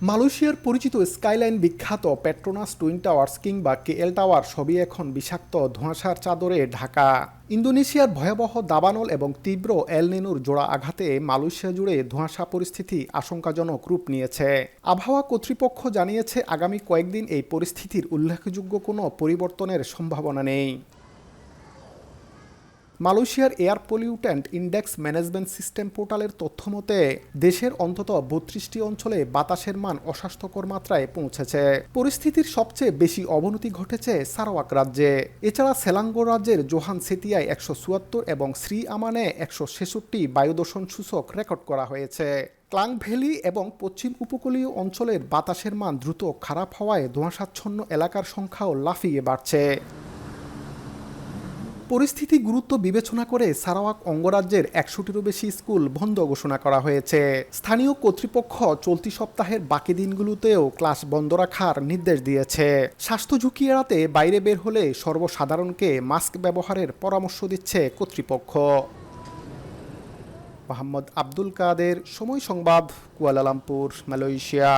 মালয়েশিয়ার পরিচিত স্কাইলাইন বিখ্যাত পেট্রোনাস টুইন টাওয়ার্স কিংবা কেএল টাওয়ার সবই এখন বিষাক্ত ধোঁয়াশার চাদরে ঢাকা। ইন্দোনেশিয়ার ভয়াবহ দাবানল এবং তীব্র এল নিনোর জোড়া আঘাতে মালয়েশিয়া জুড়ে ধোঁয়াশা পরিস্থিতি আশঙ্কাজনক রূপ নিয়েছে। আবহাওয়া কর্তৃপক্ষ জানিয়েছে আগামী কয়েকদিন এই পরিস্থিতির উল্লেখযোগ্য কোনো পরিবর্তনের সম্ভাবনা নেই। মালয়েশিয়ার air pollutant index management system পোর্টালের তথ্যমতে দেশের অন্তত ৩২টি অঞ্চলে বাতাসের মান অস্বাস্থ্যকর মাত্রায় পৌঁছেছে। পরিস্থিতির সবচেয়ে বেশি অবনতি ঘটেছে সারাওয়াক রাজ্যে। এছাড়া সেলাঙ্গোর রাজ্যের জোহান সেতিয়ায় ১৭৪ এবং শ্রী আমানে ১৬৬ বায়ুদূষণ সূচক রেকর্ড করা হয়েছে। ক্লাং ভ্যালি এবং পশ্চিম উপকূলীয় অঞ্চলের বাতাসের মান দ্রুত খারাপ হওয়ায় ধোঁয়াশাচ্ছন্ন এলাকার সংখ্যাও লাফিয়ে বাড়ছে। পরিস্থিতি গুরুত্ব বিবেচনা করে সারাওয়াক অঙ্গরাজ্যের ১০০টিরও বেশি স্কুল বন্ধ ঘোষণা করা হয়েছে। স্থানীয় কর্তৃপক্ষ চলতি সপ্তাহের বাকি দিনগুলোতেও ক্লাস বন্ধ রাখার নির্দেশ দিয়েছে। স্বাস্থ্য ঝুঁকি এড়াতে বাইরে বের হলে সর্বসাধারণকে মাস্ক ব্যবহারের পরামর্শ দিচ্ছে কর্তৃপক্ষ। মোহাম্মদ আব্দুল কাদের, সময় সংবাদ, কুয়ালালামপুর, মালয়েশিয়া।